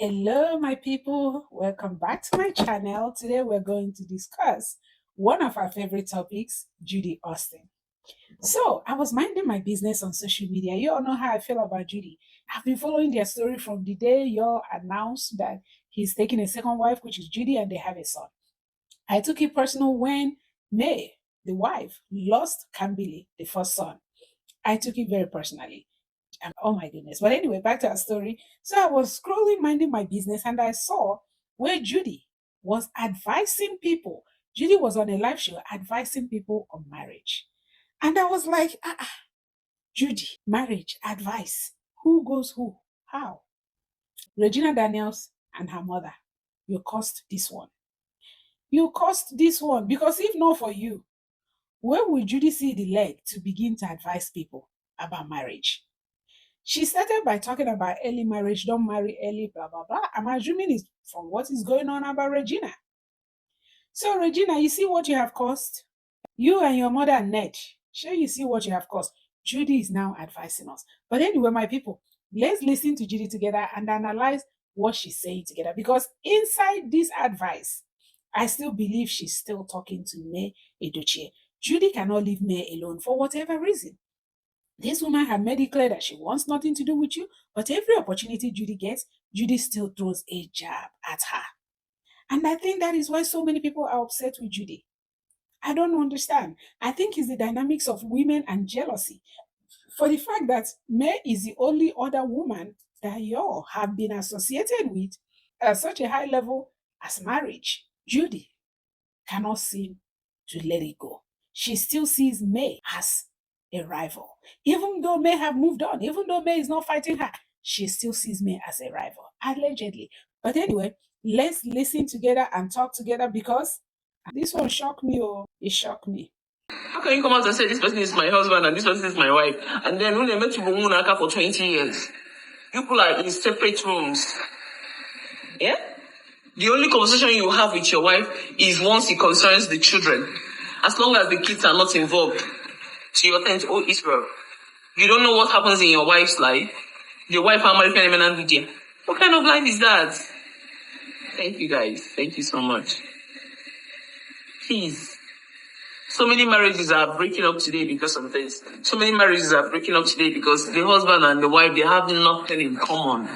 Hello, my people. Welcome back to my channel. Today, we're going to discuss one of our favorite topics, Judy Austin. So, I was minding my business on social media. You all know how I feel about Judy. I've been following their story from the day y'all announced that he's taking a second wife, which is Judy, and they have a son. I took it personal when May, the wife, lost Kambili, the first son. I took it very personally. Oh my goodness. But anyway, back to our story. So I was scrolling, minding my business, and I saw where Judy was advising people. Judy was on a live show advising people on marriage. And I was like, Judy, marriage, advice. Who goes who? How? Regina Daniels and her mother. You cost this one. You cost this one because if not for you, where would Judy see the leg to begin to advise people about marriage? She started by talking about early marriage, don't marry early, blah, blah, blah. I'm assuming it's from what is going on about Regina. So, Regina, you see what you have caused? You and your mother, Ned, sure you see what you have caused. Judy is now advising us. But anyway, my people, let's listen to Judy together and analyze what she's saying together. Because inside this advice, I still believe she's still talking to May Edochie. Judy cannot leave May alone for whatever reason. This woman had made it clear that she wants nothing to do with you, but every opportunity Judy gets, Judy still throws a jab at her. And I think that is why so many people are upset with Judy. I don't understand. I think it's the dynamics of women and jealousy. For the fact that May is the only other woman that y'all have been associated with at such a high level as marriage, Judy cannot seem to let it go. She still sees May as a rival. Even though May have moved on, even though May is not fighting her, she still sees May as a rival, allegedly. But anyway, let's listen together and talk together because this one shocked me. Oh, it shocked me. How can you come out and say this person is my husband and this person is my wife? And then when they met you for 20 years, people are in separate rooms. Yeah? The only conversation you have with your wife is once it concerns the children. As long as the kids are not involved. To your tent, oh Israel. You don't know what happens in your wife's life. The wife and what kind of life is that? Thank you guys. Thank you so much. Please. So many marriages are breaking up today because of this. So many marriages are breaking up today because the husband and the wife, they have nothing in common.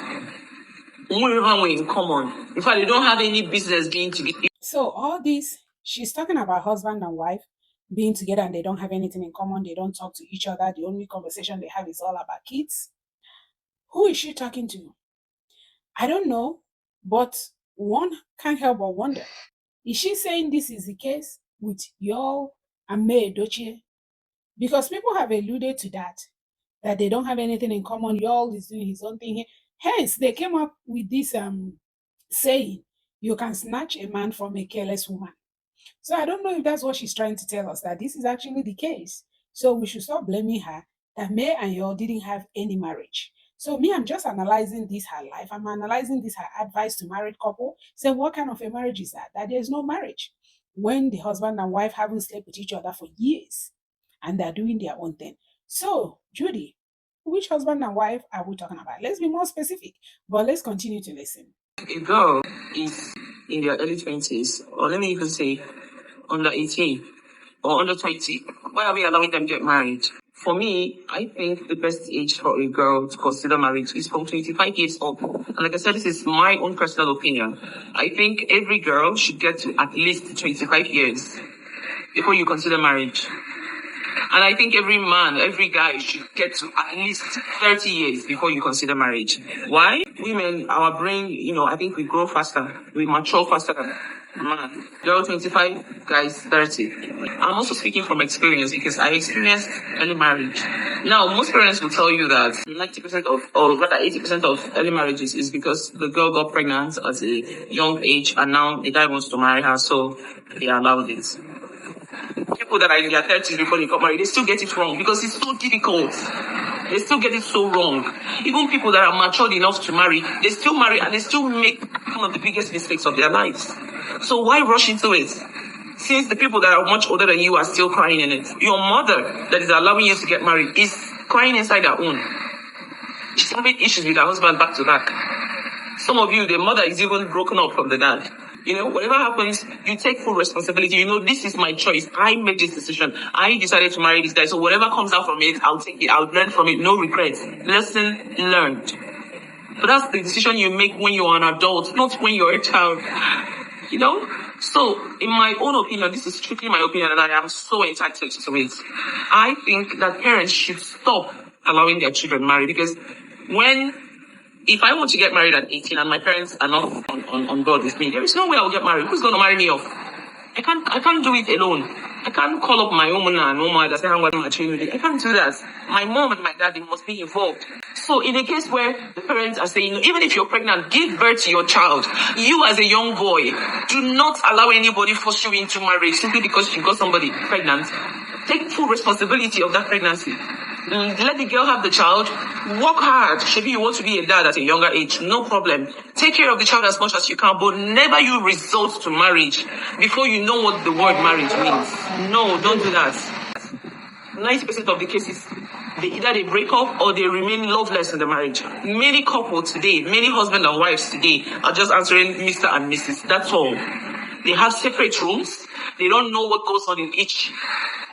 Whatever in common. In fact, they don't have any business being together. So all this, she's talking about husband and wife being together and they don't have anything in common. They don't talk to each other. The only conversation they have is all about kids. Who is she talking to? I don't know, but one can't help but wonder. Is she saying this is the case with Yul and May Edochie? Because people have alluded to that they don't have anything in common. Yul is doing his own thing here. Hence, they came up with this saying, you can snatch a man from a careless woman. So I don't know if that's what she's trying to tell us, that this is actually the case. So we should stop blaming her that May and Yul didn't have any marriage. So me, I'm just analyzing this her life. I'm analyzing this her advice to married couple. So what kind of a marriage is that? That there's no marriage when the husband and wife haven't slept with each other for years and they're doing their own thing. So Judy, which husband and wife are we talking about? Let's be more specific, but let's continue to listen. A girl is in their early 20s, or let me even say under 18 or under 20, why are we allowing them to get married? For me, I think the best age for a girl to consider marriage is from 25 years old. And like I said, this is my own personal opinion. I think every girl should get to at least 25 years before you consider marriage. And I think every man, every guy should get to at least 30 years before you consider marriage. Why? Women, our brain, I think we grow faster. We mature faster than man. Girl 25, guys 30. I'm also speaking from experience because I experienced early marriage. Now, most parents will tell you that 90% or rather 80% of early marriages is because the girl got pregnant at a young age and now the guy wants to marry her, so they allowed it. People that are in their 30s before they got married, they still get it wrong because it's so difficult. They still get it so wrong. Even people that are matured enough to marry, they still marry and they still make one of the biggest mistakes of their lives. So why rush into it? Since the people that are much older than you are still crying in it. Your mother that is allowing you to get married is crying inside her own. She's having issues with her husband back to back. Some of you, the mother is even broken up from the dad. Whatever happens, you take full responsibility. This is my choice. I made this decision. I decided to marry this guy. So whatever comes out from it, I'll take it. I'll learn from it. No regrets. Lesson learned. But that's the decision you make when you're an adult, not when you're a child. So, in my own opinion, this is strictly my opinion, and I am so entitled to it. I think that parents should stop allowing their children marry, because if I want to get married at 18 and my parents are not on board with me, there is no way I'll get married. Who's going to marry me off? I can't do it alone. I can't call up my woman and mama that say I'm going to marry with it. I can't do that. My mom and my dad, they must be involved. So in a case where the parents are saying, even if you're pregnant, give birth to your child. You as a young boy, do not allow anybody force you into marriage simply because you got somebody pregnant. Take full responsibility of that pregnancy. Let the girl have the child. Work hard. Maybe you want to be a dad at a younger age. No problem. Take care of the child as much as you can, but never you resort to marriage before you know what the word marriage means. No, don't do that. 90% of the cases, either they break up or they remain loveless in the marriage. Many couples today, many husband and wives today are just answering Mr. and Mrs. That's all. They have separate rooms. They don't know what goes on in each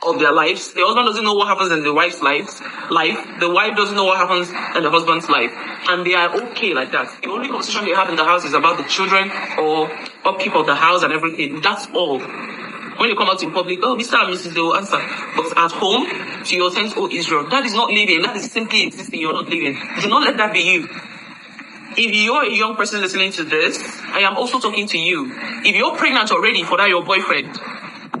of their lives. The husband doesn't know what happens in the wife's life. The wife doesn't know what happens in the husband's life. And they are okay like that. The only conversation they have in the house is about the children or upkeep of the house and everything. That's all. When you come out in public, oh, Mr. and Mrs., they will answer. But at home, to your sense, oh, Israel, that is not living. That is simply existing. You're not living. Do not let that be you. If you're a young person listening to this, I am also talking to you. If you're pregnant already for that, your boyfriend,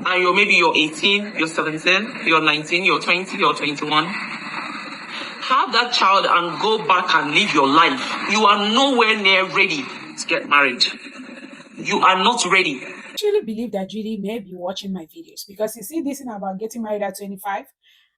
and you're 18, you're 17, you're 19, you're 20, you're 21, have that child and go back and live your life. You are nowhere near ready to get married. You are not ready. I actually believe that Judy may be watching my videos, because you see this thing about getting married at 25.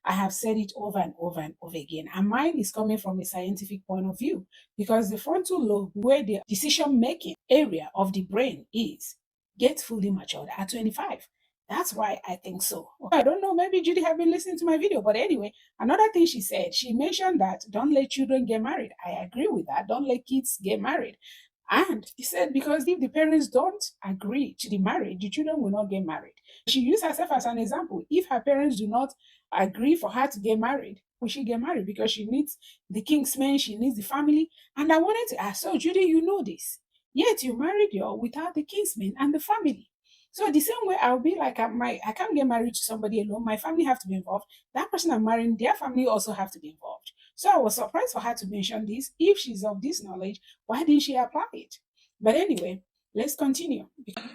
I have said it over and over and over again, and mine is coming from a scientific point of view, because the frontal lobe, where the decision-making area of the brain is, gets fully matured at 25. That's why I think so. I don't know, maybe Judy have been listening to my video, but anyway, another thing she said, she mentioned that don't let children get married. I agree with that. Don't let kids get married. And she said, because if the parents don't agree to the marriage, the children will not get married. She used herself as an example. If her parents do not agree for her to get married, will she get married? Because she needs the king's men, she needs the family. And I wanted to ask, so Judy, you know this, yet you married her without the king's men and the family. So the same way, I'll be like, I can't get married to somebody alone. My family have to be involved. That person I'm marrying, their family also have to be involved. So I was surprised for her to mention this. If she's of this knowledge, why didn't she apply it? But anyway, let's continue.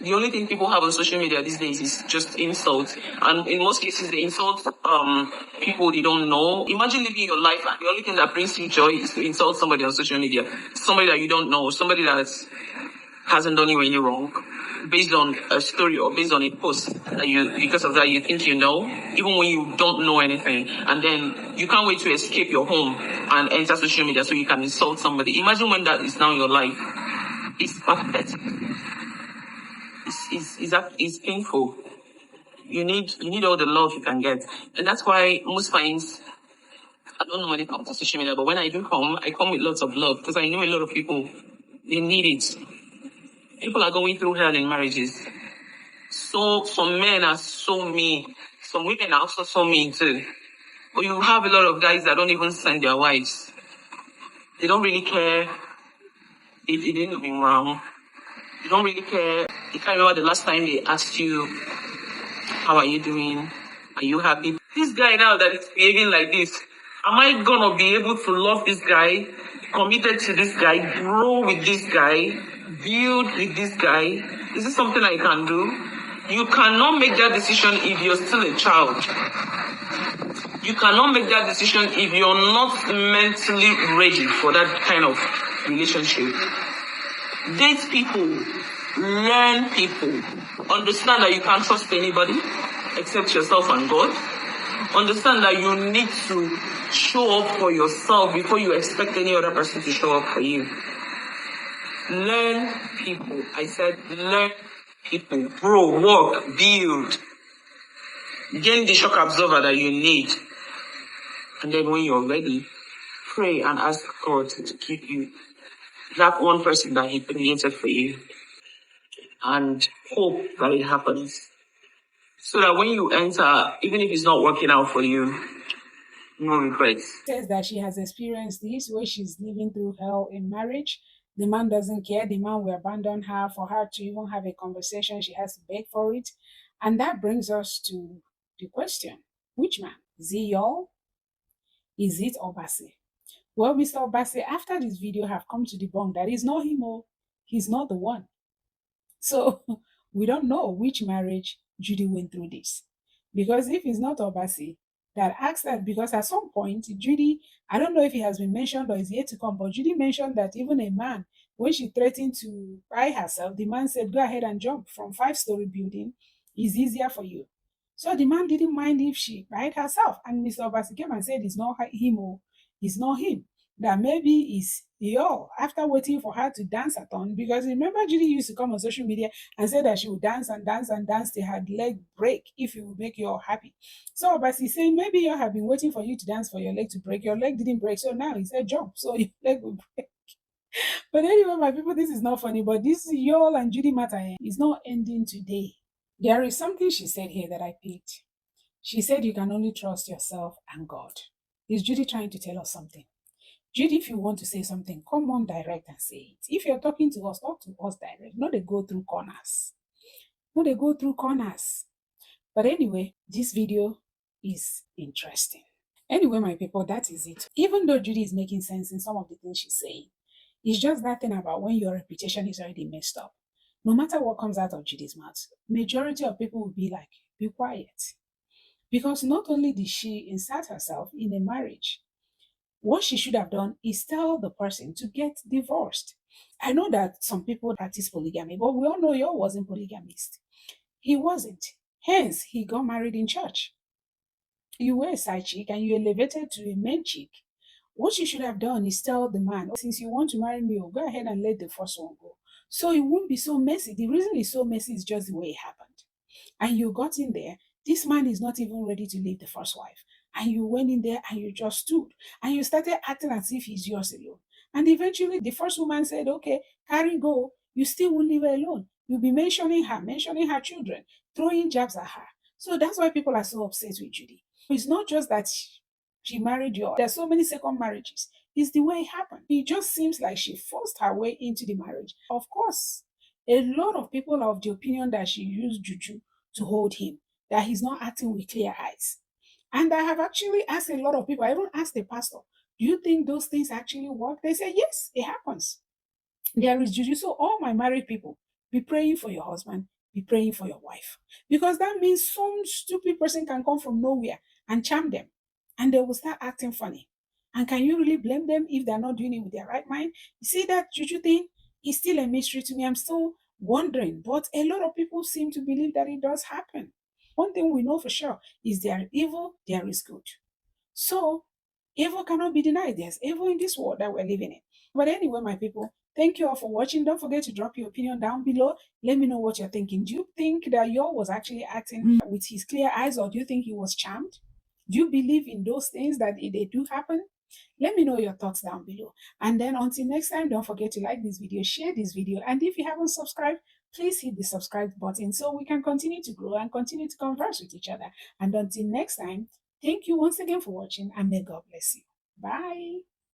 The only thing people have on social media these days is just insults. And in most cases, they insult people they don't know. Imagine living your life and the only thing that brings you joy is to insult somebody on social media. Somebody that you don't know, somebody that hasn't done you any wrong, based on a story or based on a post that because of that you think you know, even when you don't know anything, and then you can't wait to escape your home and enter social media so you can insult somebody. Imagine when that is now your life. It's pathetic. It's painful. You need all the love you can get, and that's why most times I don't normally come to social media, but when I do come, I come with lots of love because I know a lot of people, they need it. People are going through hell in marriages. So some men are so mean. Some women are also so mean too. But you have a lot of guys that don't even send their wives. They don't really care if it didn't go wrong. They don't really care. They can't remember the last time they asked you, how are you doing? Are you happy? This guy now that is behaving like this, am I gonna be able to love this guy, committed to this guy, grow with this guy, build with this guy? Is this something I can do? You cannot make that decision if you're still a child. You cannot make that decision if you're not mentally ready for that kind of relationship. Date people, learn people, understand that you can't trust anybody except yourself and God. Understand that you need to show up for yourself before you expect any other person to show up for you. Learn people. I said learn people. Grow, work, build. Gain the shock absorber that you need. And then when you're ready, pray and ask God to keep you that one person that he created for you and hope that it happens. So that when you enter, even if it's not working out for you, no regrets. Says that she has experienced this where she's living through hell in marriage. The man doesn't care. The man will abandon her. For her to even have a conversation, she has to beg for it. And that brings us to the question, which man? Is it Yul? Is it Obasi? Well, Mr. Obasi, after this video, have come to debunk that it's not him. He's not the one. So we don't know which marriage Judy went through this. Because if it's not Obasi that asked that, because at some point, Judy, I don't know if it has been mentioned or is yet to come, but Judy mentioned that even a man, when she threatened to buy herself, the man said, go ahead and jump from 5-story building. It's easier for you. So the man didn't mind if she buyed herself. And Mr. Obasi came and said, it's not him, it's not him. That maybe it's Yul after waiting for her to dance a ton. Because remember, Judy used to come on social media and say that she would dance and dance and dance till her leg break if it would make you all happy. So Obasi saying maybe you have been waiting for you to dance for your leg to break. Your leg didn't break, so now he said jump, so your leg will break. But anyway, my people, this is not funny, but this Yul and Judy matter is not ending today. There is something she said here that I picked. She said you can only trust yourself and God. Is Judy trying to tell us something? Judy, if you want to say something, come on direct and say it. If you're talking to us, talk to us direct. Not they go through corners. Not they go through corners. But anyway, this video is interesting. Anyway, my people, that is it. Even though Judy is making sense in some of the things she's saying, it's just that thing about when your reputation is already messed up. No matter what comes out of Judy's mouth, majority of people will be like, be quiet. Because not only did she insert herself in a marriage, what she should have done is tell the person to get divorced. I know that some people practice polygamy, but we all know Yul wasn't polygamist. He wasn't. Hence, he got married in church. You were a side chick and you elevated to a main chick. What you should have done is tell the man, since you want to marry me, go ahead and let the first one go. So it won't be so messy. The reason it's so messy is just the way it happened. And you got in there, this man is not even ready to leave the first wife. And you went in there and you just stood and you started acting as if he's yours alone. And eventually the first woman said, okay, carry go. You still won't leave her alone. You'll be mentioning her children, throwing jabs at her. So that's why people are so upset with Judy. It's not just that she married you. There's so many second marriages. It's the way it happened. It just seems like she forced her way into the marriage. Of course, a lot of people are of the opinion that she used juju to hold him, that he's not acting with clear eyes. And I have actually asked a lot of people, I even asked the pastor, do you think those things actually work? They say, yes, it happens. There is juju. So all my married people, be praying for your husband, be praying for your wife. Because that means some stupid person can come from nowhere and charm them. And they will start acting funny. And can you really blame them if they're not doing it with their right mind? You see, that juju thing is still a mystery to me. I'm still wondering. But a lot of people seem to believe that it does happen. One thing we know for sure is there is evil, there is good. So evil cannot be denied. There's evil in this world that we're living in. But anyway, my people, thank you all for watching. Don't forget to drop your opinion down below. Let me know what you're thinking. Do you think that Yul was actually acting with his clear eyes, or do you think he was charmed? Do you believe in those things that they do happen? Let me know your thoughts down below. And then until next time, don't forget to like this video, share this video, and if you haven't subscribed, please hit the subscribe button so we can continue to grow and continue to converse with each other. And until next time, thank you once again for watching, and may God bless you. Bye.